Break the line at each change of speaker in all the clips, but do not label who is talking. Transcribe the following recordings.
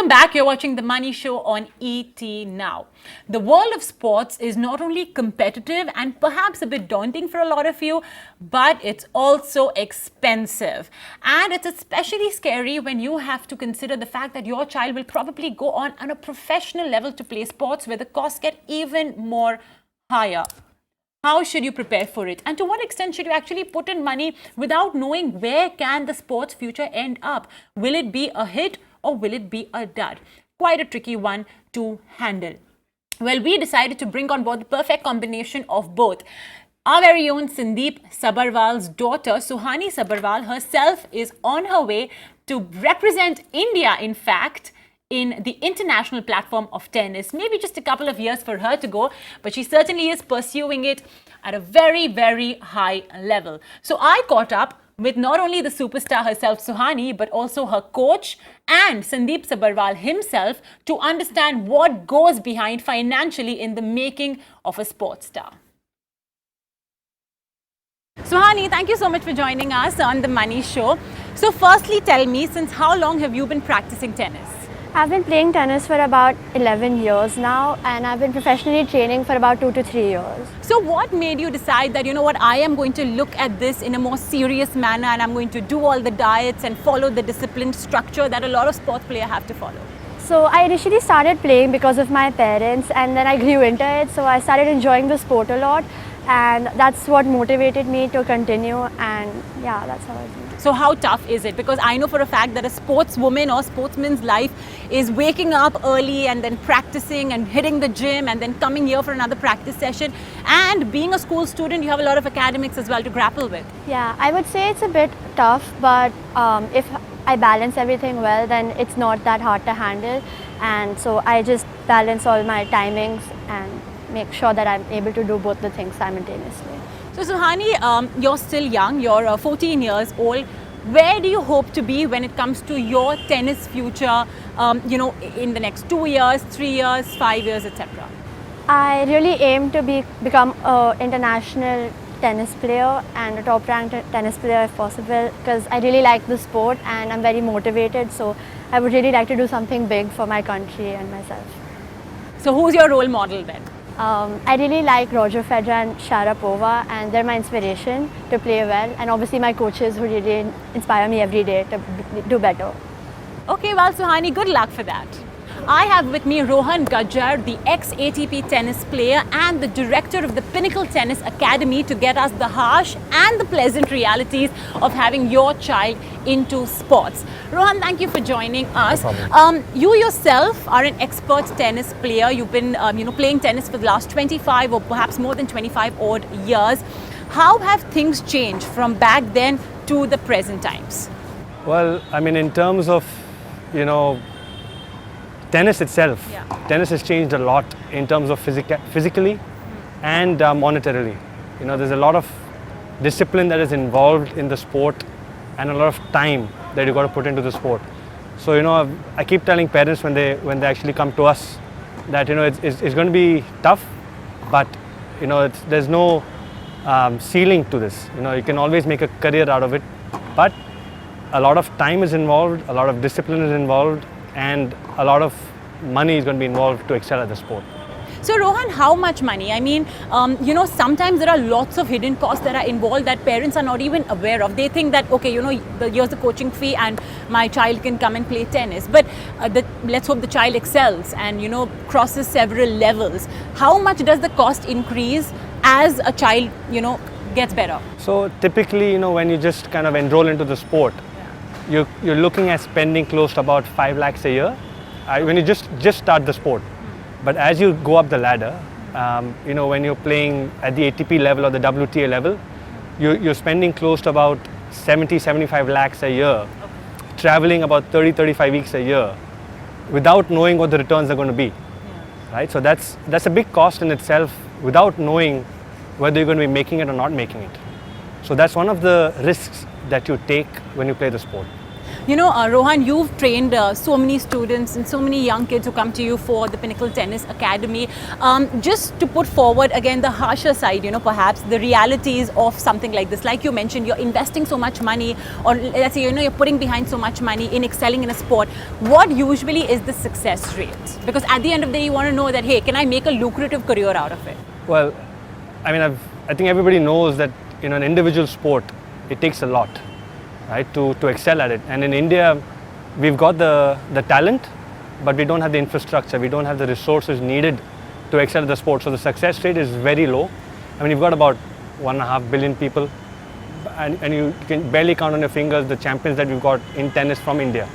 Welcome back. You're watching The Money Show on ET Now. The world of sports is not only competitive and perhaps a bit daunting for a lot of you, but it's also expensive. And it's especially scary when you have to consider the fact that your child will probably go on a professional level to play sports where the costs get even more higher. How should you prepare for it? And to what extent should you actually put in money without knowing where can the sports future end up? Will it be a hit or will it be a dud? Quite a tricky one to handle. Well, we decided to bring on board the perfect combination of both. Our very own Snadeep Sabarwal's daughter, Suhani Sabarwal herself, is on her way to represent India, in fact, in the international platform of tennis. Maybe just a couple of years for her to go, but she certainly is pursuing it at a very, very high level. So I caught up with not only the superstar herself, Suhani, but also her coach and Snadeep Sabarwal himself to understand what goes behind financially in the making of a sports star. Suhani, thank you so much for joining us on The Money Show. So firstly, tell me, since how long have you been practicing tennis?
I've been playing tennis for about 11 years now, and I've been professionally training for about 2 to 3 years.
So what made you decide that, you know what, I am going to look at this in a more serious manner and I'm going to do all the diets and follow the disciplined structure that a lot of sports players have to follow?
So I initially started playing because of my parents, and then I grew into it. So I started enjoying the sport a lot, and that's what motivated me to continue, and yeah, that's how I did.
So how tough is it? Because I know for a fact that a sportswoman or sportsman's life is waking up early and then practicing and hitting the gym and then coming here for another practice session. And being a school student, you have a lot of academics as well to grapple with.
Yeah, I would say it's a bit tough, but if I balance everything well, then it's not that hard to handle. And so I just balance all my timings and make sure that I'm able to do both the things simultaneously.
So Suhani, you're still young, you're 14 years old. Where do you hope to be when it comes to your tennis future, in the next 2 years, 3 years, 5 years, etc.?
I really aim to become an international tennis player and a top-ranked tennis player if possible, because I really like the sport and I'm very motivated. So I would really like to do something big for my country and myself.
So who's your role model then?
I really like Roger Federer and Sharapova, and they're my inspiration to play well, and obviously my coaches who really inspire me every day to do better.
Okay, well Suhani, good luck for that. I have with me Rohan Gajjar, the ex-ATP tennis player and the director of the Pinnacle Tennis Academy, to get us the harsh and the pleasant realities of having your child into sports. Rohan, thank you for joining us.
No problem.
You yourself are an expert tennis player. You've been playing tennis for the last 25 or perhaps more than 25 odd years. How have things changed from back then to the present times?
Well, I mean, in terms of, tennis itself, tennis has changed a lot in terms of physically and monetarily. There's a lot of discipline that is involved in the sport and a lot of time that you got to put into the sport. So, I keep telling parents when they actually come to us that, it's going to be tough, but, there's no ceiling to this. You can always make a career out of it, but a lot of time is involved, a lot of discipline is involved, and a lot of money is going to be involved to excel at the sport.
So Rohan, how much money? I mean, sometimes there are lots of hidden costs that are involved that parents are not even aware of. They think that, okay, here's the coaching fee and my child can come and play tennis. But let's hope the child excels and, crosses several levels. How much does the cost increase as a child, gets better?
So typically, when you just kind of enroll into the sport, you're looking at spending close to about 5 lakhs a year when you just start the sport. But as you go up the ladder, when you're playing at the ATP level or the WTA level, you're spending close to about 70-75 lakhs a year, traveling about 30-35 weeks a year, without knowing what the returns are going to be, right? So that's a big cost in itself, without knowing whether you're going to be making it or not making it. So that's one of the risks that you take when you play the sport.
Rohan, you've trained so many students and so many young kids who come to you for the Pinnacle Tennis Academy. Just to put forward again the harsher side, perhaps the realities of something like this. Like you mentioned, you're investing so much money, or let's say, you're putting behind so much money in excelling in a sport. What usually is the success rate? Because at the end of the day, you want to know that, hey, can I make a lucrative career out of it?
Well, I think everybody knows that in an individual sport, it takes a lot, right, to excel at it. And in India, we've got the talent, but we don't have the infrastructure, we don't have the resources needed to excel at the sport. So the success rate is very low. You've got about 1.5 billion people, and you can barely count on your fingers the champions that we've got in tennis from India.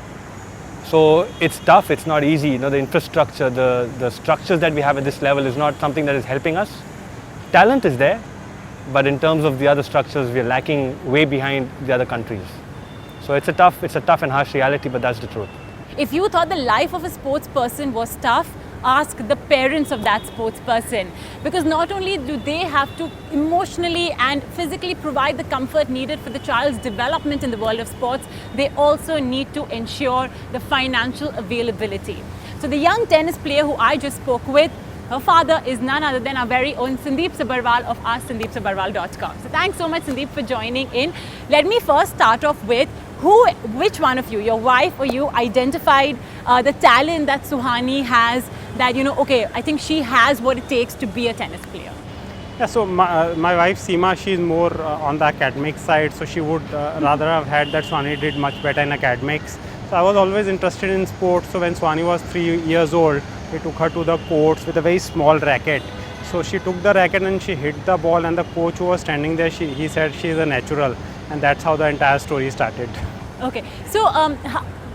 So it's tough, it's not easy. The infrastructure, the structures that we have at this level is not something that is helping us. Talent is there, but in terms of the other structures, we are lacking way behind the other countries. So it's a tough and harsh reality, but that's the truth.
If you thought the life of a sports person was tough, ask the parents of that sports person, because not only do they have to emotionally and physically provide the comfort needed for the child's development in the world of sports, they also need to ensure the financial availability. So the young tennis player who I just spoke with, her father is none other than our very own Snadeep Sabarwal of AskSnadeepSabarwal.com. So thanks so much, Snadeep, for joining in. Let me first start off with which one of you, your wife or you, identified the talent that Suhani has, that, okay, I think she has what it takes to be a tennis player?
Yeah, so my wife Seema, she's more on the academic side, so she would rather have had that Suhani did much better in academics. So I was always interested in sports, so when Suhani was 3 years old, we took her to the courts with a very small racket. So she took the racket and she hit the ball, and the coach who was standing there, he said she's a natural, and that's how the entire story started.
Okay, so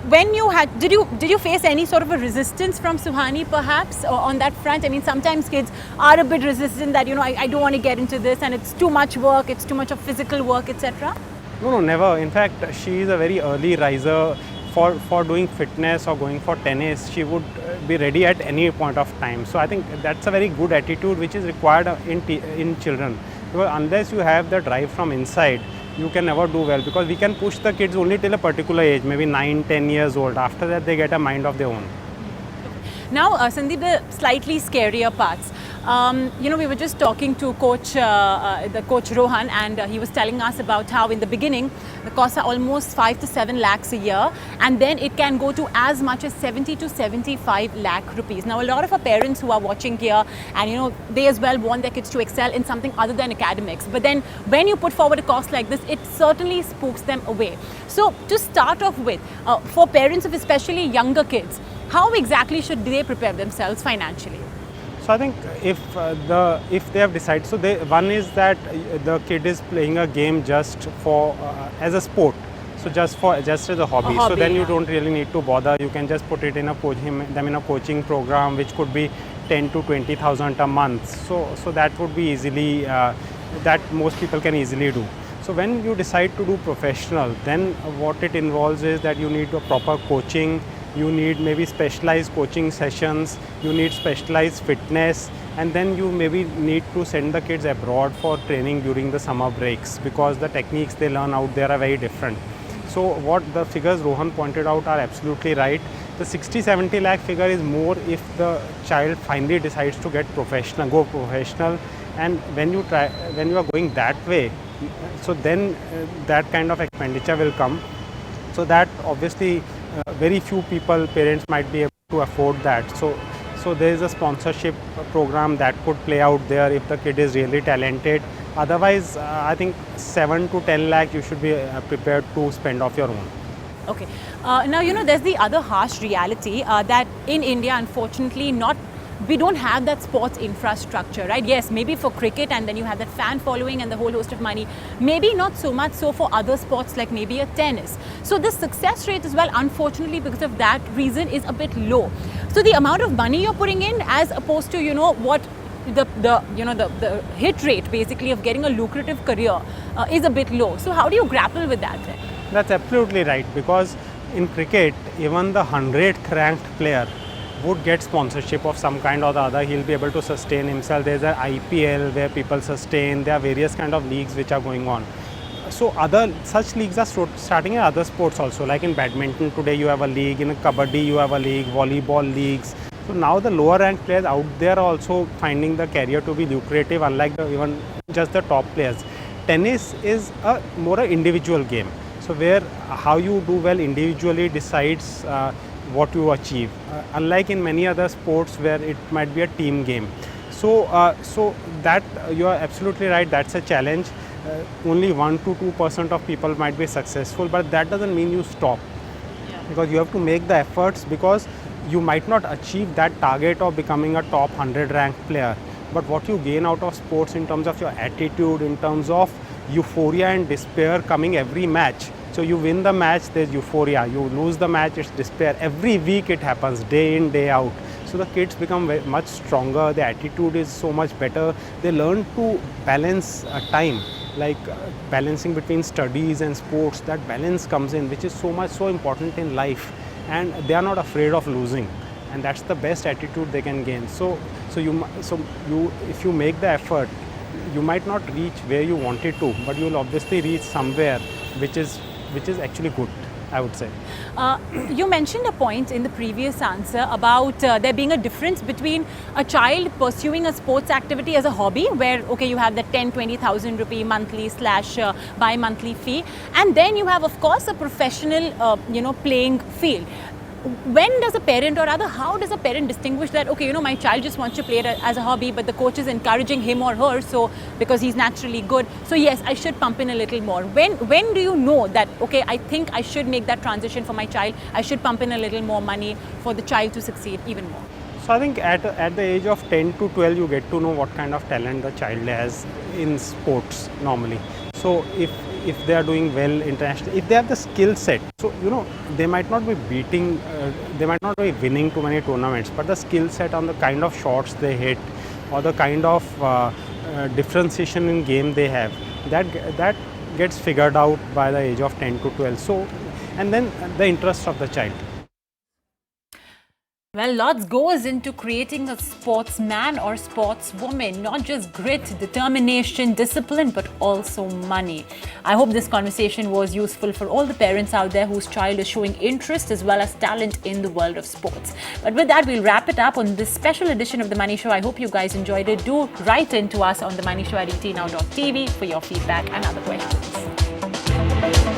when you had, did you face any sort of a resistance from Suhani perhaps on that front? Sometimes kids are a bit resistant that, I don't want to get into this and it's too much work, it's too much of physical work, etc.
No, never. In fact, she is a very early riser. For doing fitness or going for tennis, she would be ready at any point of time. So I think that's a very good attitude which is required in children. Because unless you have the drive from inside, you can never do well, because we can push the kids only till a particular age, maybe 9-10 years old. After that, they get a mind of their own.
Now, Sandeep, the slightly scarier parts. We were just talking to the coach Rohan, and he was telling us about how in the beginning the costs are almost 5 to 7 lakhs a year, and then it can go to as much as 70 to 75 lakh rupees. Now, a lot of our parents who are watching here, and they as well want their kids to excel in something other than academics. But then when you put forward a cost like this, it certainly spooks them away. So to start off with, for parents of especially younger kids, how exactly should they prepare themselves financially?
So I think if they have decided, so one is that the kid is playing a game just for as a sport, so just as a hobby. So then you don't really need to bother. You can just put it in them in a coaching program, which could be 10 to 20,000 a month. So that would be easily that most people can easily do. So when you decide to do professional, then what it involves is that you need a proper coaching. You need maybe specialized coaching sessions, you need specialized fitness, and then you maybe need to send the kids abroad for training during the summer breaks, because the techniques they learn out there are very different. So what the figures Rohan pointed out are absolutely right. The 60-70 lakh figure is more if the child finally decides to go professional, and when you are going that way, so then that kind of expenditure will come. So that obviously very few parents might be able to afford that. So there is a sponsorship program that could play out there if the kid is really talented. Otherwise, I think 7 to 10 lakh you should be prepared to spend off your own.
Okay. Now, there's the other harsh reality that in India, unfortunately, we don't have that sports infrastructure, right? Yes, maybe for cricket, and then you have that fan following and the whole host of money. Maybe not so much so for other sports like maybe a tennis. So the success rate as well, unfortunately, because of that reason, is a bit low. So the amount of money you're putting in, as opposed to what the hit rate basically of getting a lucrative career is a bit low. So how do you grapple with that then?
That's absolutely right, because in cricket, even the 100th ranked player would get sponsorship of some kind or the other. He'll be able to sustain himself. There's an IPL where people sustain. There are various kind of leagues which are going on. so other such leagues are starting in other sports also, like in badminton today you have a league, in kabaddi you have a league, volleyball leagues. So now the lower ranked players out there are also finding the career to be lucrative, unlike even just the top players. Tennis is a more an individual game, so where how you do well individually decides what you achieve, unlike in many other sports where it might be a team game. So that you are absolutely right, that's a challenge. Only 1 to 2% of people might be successful, but that doesn't mean you stop, because you have to make the efforts, because you might not achieve that target of becoming a top 100 ranked player, but what you gain out of sports in terms of your attitude, in terms of euphoria and despair coming every match. So you win the match, there's euphoria, you lose the match, it's despair. Every week it happens, day in, day out. So the kids become much stronger, their attitude is so much better, they learn to balance time, like balancing between studies and sports. That balance comes in, which is so important in life, and they are not afraid of losing, and that's the best attitude they can gain. So if you make the effort, you might not reach where you wanted to, but you will obviously reach somewhere which is actually good, I would say.
You mentioned a point in the previous answer about there being a difference between a child pursuing a sports activity as a hobby, where okay, you have the 10-20,000 rupee monthly / bi-monthly fee, and then you have of course a professional playing field. When does a parent, or rather how does a parent distinguish that, okay, my child just wants to play it as a hobby, but the coach is encouraging him or her, so because he's naturally good, so yes, I should pump in a little more. When do you know that, okay, I think I should make that transition for my child, I should pump in a little more money for the child to succeed even more?
So I think at the age of 10 to 12, you get to know what kind of talent the child has in sports normally. So if they are doing well internationally, if they have the skill set, so they might not be beating, they might not be winning too many tournaments, but the skill set on the kind of shots they hit, or the kind of differentiation in game they have, that gets figured out by the age of 10 to 12. So, and then the interest of the child.
Well, lots goes into creating a sportsman or sportswoman, not just grit, determination, discipline, but also money. I hope this conversation was useful for all the parents out there whose child is showing interest as well as talent in the world of sports. But with that, we'll wrap it up on this special edition of The Money Show. I hope you guys enjoyed it. Do write in to us on The Money Show at etnow.tv for your feedback and other questions.